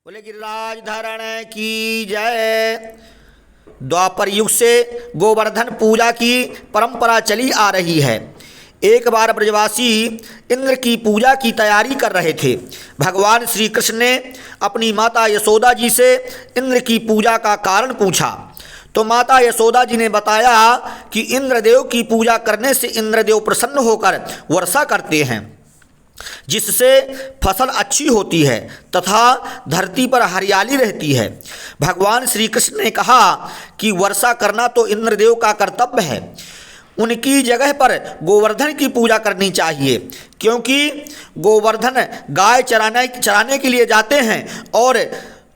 बोले गिरिराज धारण की जय। द्वापर युग से गोवर्धन पूजा की परंपरा चली आ रही है। एक बार ब्रजवासी इंद्र की पूजा की तैयारी कर रहे थे। भगवान श्री कृष्ण ने अपनी माता यशोदा जी से इंद्र की पूजा का कारण पूछा तो माता यशोदा जी ने बताया कि इंद्रदेव की पूजा करने से इंद्रदेव प्रसन्न होकर वर्षा करते हैं, जिससे फसल अच्छी होती है तथा धरती पर हरियाली रहती है। भगवान श्री कृष्ण ने कहा कि वर्षा करना तो इंद्रदेव का कर्तव्य है, उनकी जगह पर गोवर्धन की पूजा करनी चाहिए, क्योंकि गोवर्धन गाय चराने के लिए जाते हैं और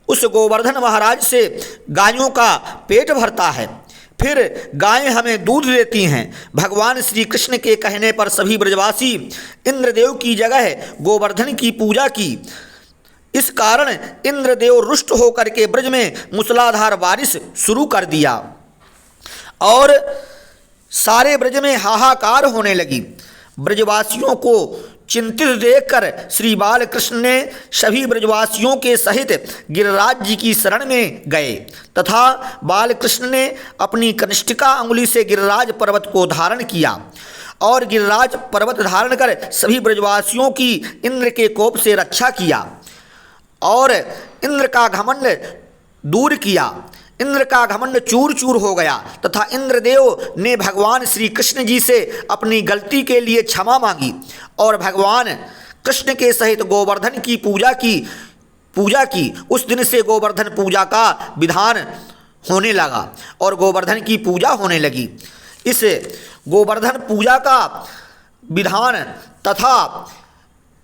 उस गोवर्धन महाराज से गायों का पेट भरता है, फिर गायें हमें दूध देती हैं। भगवान श्री कृष्ण के कहने पर सभी ब्रजवासी इंद्रदेव की जगह गोवर्धन की पूजा की। इस कारण इंद्रदेव रुष्ट होकर के ब्रज में मूसलाधार बारिश शुरू कर दिया और सारे ब्रज में हाहाकार होने लगी। ब्रजवासियों को चिंतित देखकर श्री बालकृष्ण ने सभी ब्रजवासियों के सहित गिरिराज जी की शरण में गए तथा बालकृष्ण ने अपनी कनिष्ठिका अंगुली से गिरिराज पर्वत को धारण किया और गिरिराज पर्वत धारण कर सभी ब्रजवासियों की इंद्र के कोप से रक्षा किया और इंद्र का घमंड दूर किया। इंद्र का घमंड चूर चूर हो गया तथा इंद्रदेव ने भगवान श्री कृष्ण जी से अपनी गलती के लिए क्षमा मांगी और भगवान कृष्ण के सहित गोवर्धन की पूजा की। उस दिन से गोवर्धन पूजा का विधान होने लगा और गोवर्धन की पूजा होने लगी। इस गोवर्धन पूजा का विधान तथा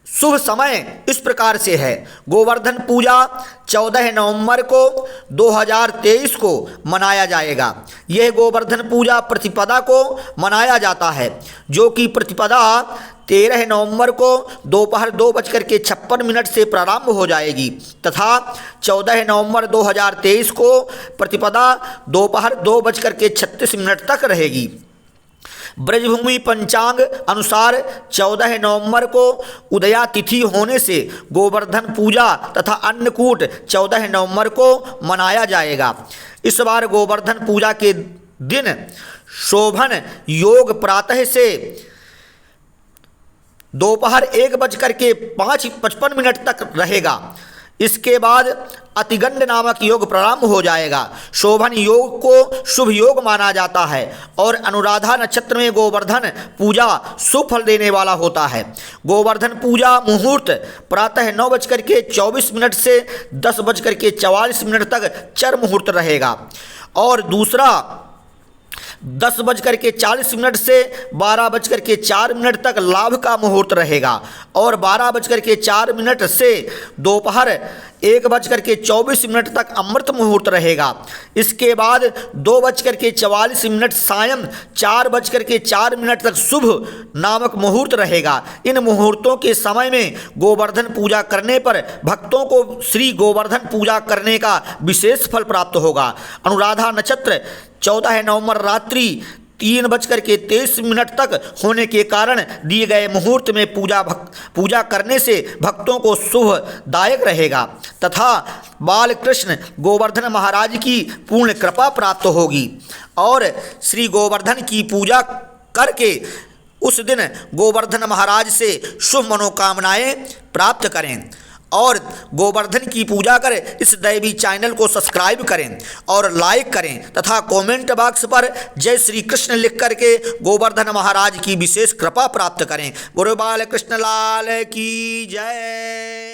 शुभ समय इस प्रकार से है। गोवर्धन पूजा 14 नवंबर को 2023 को मनाया जाएगा। यह गोवर्धन पूजा प्रतिपदा को मनाया जाता है, जो कि प्रतिपदा 13 नवंबर को दोपहर 2:56 से प्रारंभ हो जाएगी तथा 14 नवंबर 2023 को प्रतिपदा दोपहर 2:36 तक रहेगी। ब्रजभूमि पंचांग अनुसार 14 नवंबर को उदया तिथि होने से गोवर्धन पूजा तथा अन्नकूट 14 नवंबर को मनाया जाएगा। इस बार गोवर्धन पूजा के दिन शोभन योग प्रातः से दोपहर 1:55 तक रहेगा। इसके बाद अतिगंड नामक योग प्रारंभ हो जाएगा। शोभन योग को शुभ योग माना जाता है और अनुराधा नक्षत्र में गोवर्धन पूजा शुभ फल देने वाला होता है। गोवर्धन पूजा मुहूर्त प्रातः 9:24 से 10:44 तक चर मुहूर्त रहेगा और दूसरा 10:40 से 12:04 तक लाभ का मुहूर्त रहेगा और 12:04 से दोपहर 1:24 तक अमृत मुहूर्त रहेगा। इसके बाद 2:44 सायं 4:04 तक शुभ नामक मुहूर्त रहेगा। इन मुहूर्तों के समय में गोवर्धन पूजा करने पर भक्तों को श्री गोवर्धन पूजा करने का विशेष फल प्राप्त होगा। अनुराधा नक्षत्र 14 नवंबर रात्रि 3:23 तक होने के कारण दिए गए मुहूर्त में पूजा करने से भक्तों को शुभदायक रहेगा तथा बालकृष्ण गोवर्धन महाराज की पूर्ण कृपा प्राप्त होगी और श्री गोवर्धन की पूजा करके उस दिन गोवर्धन महाराज से शुभ मनोकामनाएं प्राप्त करें और गोवर्धन की पूजा करें। इस दैवी चैनल को सब्सक्राइब करें और लाइक करें तथा कमेंट बॉक्स पर जय श्री कृष्ण लिख करके गोवर्धन महाराज की विशेष कृपा प्राप्त करें। गुरु बाल कृष्ण लाल की जय।